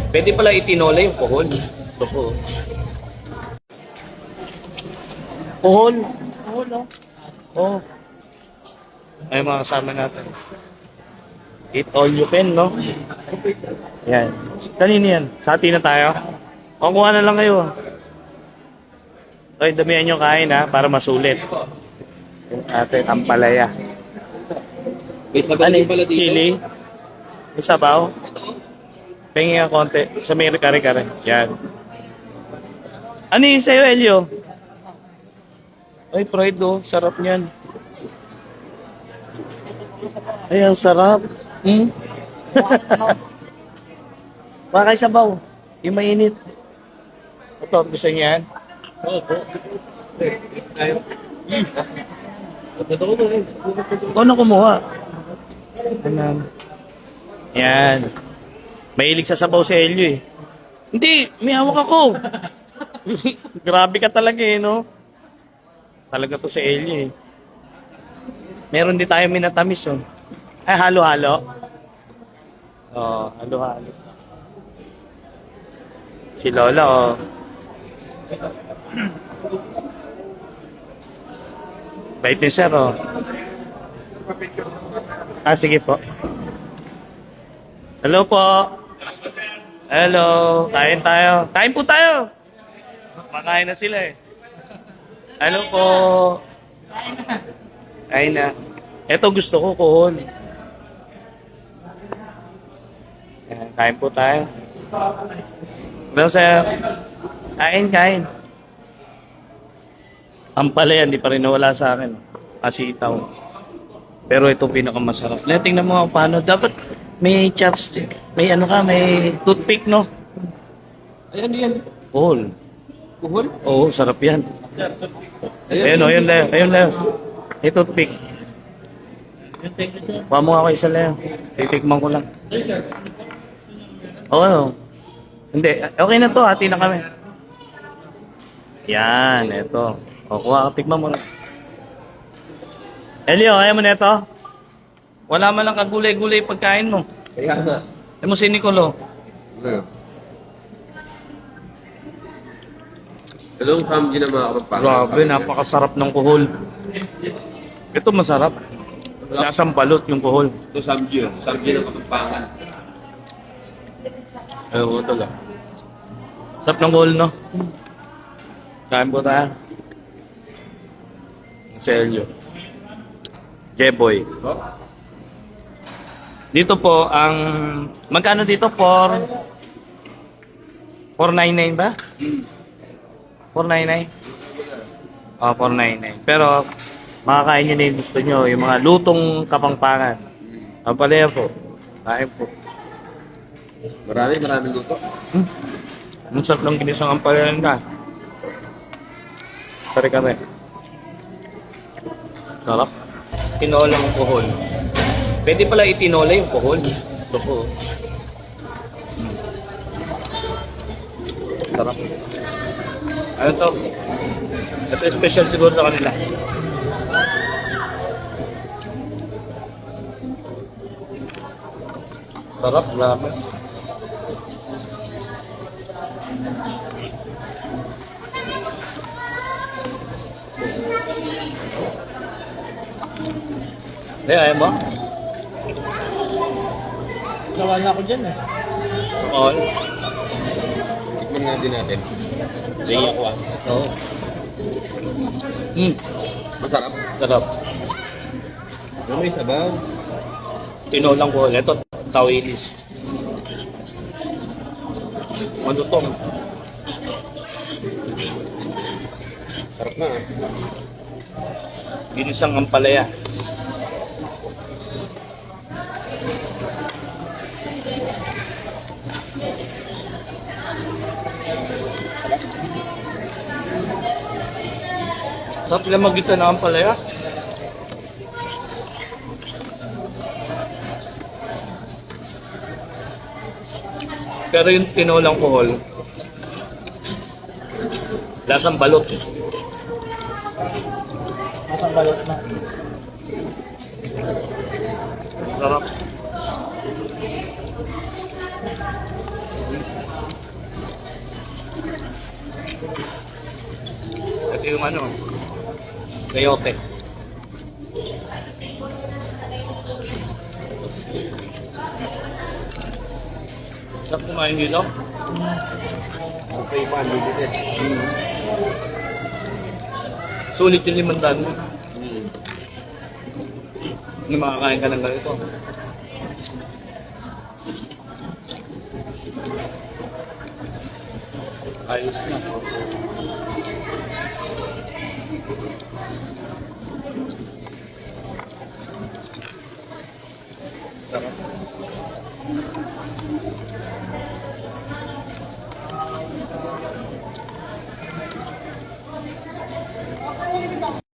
Pwede pala itinola yung kuhol. Ito po. Kuhol. Kuhol, oh. Oh. Ay, mga kasama natin. Eat all you can, no? Yan. Kanina yan. Sa atin na tayo. Kukuha na lang kayo. Okay, damihan nyo kain, ha? Para masulit. Yung ating ampalaya. Ano, chili? May sabaw? Pengi nga konti. Sa may kare-kare. Yan. Ano yung sa'yo, Elio? Ay, fried, oh. Sarap niyan. Ay, ang sarap. Hmm? Baka kayo sabaw. Yung mainit. Ito, gusto niya yan? Oo po. Ayaw. Ikaw na kumuha. Yan. Mahilig sa sabaw si Elio eh. Hindi, may hawak ako. Grabe ka talaga eh, no? Talaga to si Elio eh. Meron din tayo minatamis oh. Ay, halo-halo. Oh, halo-halo. Si Lola oh. Bait ni sir oh. Ah, sige po. Hello po. Hello. Kain tayo. Kain po tayo. Makain na sila eh. Hello po. Kain na. Ito gusto ko, kuhol. Ayan, kain po tayo. Hello sir. Kain. Ang palaya, hindi pa rin nawala sa akin. Asitaw. Pero ito pinakamasarap. Tingnan mo paano. Dapat may chopstick. May ano ka, may toothpick, no? Ayan, yan. Kuhol. Kuhol? Oo, sarap yan. Ayun, ayun Leo. Ayun, Leo. May toothpick. Kuha mo ako isa, Leo. Titikman ko lang. Oo. Hindi. Okay na to. Hati na kami. Yan. Ito. O, kuha ka. Tikman mo na. Elio, ayaw mo na ito? Wala man lang kagulay-gulay pagkain mo. Kaya na. Ayaw mo si Nicolo. Hello, Hamji na mga kapagpapag. Grabe, napakasarap ng kuhol. Ito masarap. Lasang balot yung kuhol. Ito, Hamji. Hamji ng kapagpangan. Ewan ko lang. Sarap ng kuhol, no? Kain po tayo. Si Elio. Jeboy. Oh? Dito po, ang... Magkano dito? 499 ba? 499? Oh, 499. Pero, makakain nyo na yung gusto nyo. Yung mga lutong kapangpangan. Ang palaya po. Kain po. Maraming luto. Ang sarap ng ginisang ang palaya ka. Sorry kami. Sarap. Tinolang kuhol. Pwede pala itinola yung kuhol. Ito po. Sarap. Ano to? Ito special siguro sa kanila. Sarap, grabe. Ayaw mo? Nawa na ako dyan eh. Oo. Tikman nga din natin. Sige ako ah. Oo. Masarap. Sarap. May sabaw. Tinolang ko. Ito, tawilis. Malutong. Sarap na ah. Ginisang ampalaya. Sarap sila mag-gisa na ampalaya. Pero yung tinolang kuhol, lasang balot. Masang balot na. Sarap. yung ano, gayote. Sarap kumain dito. Okay pa, unlimited. Sulit yung 500 mo. Mm. Hindi makakain ka ng ganito. Ayos na. Sarap.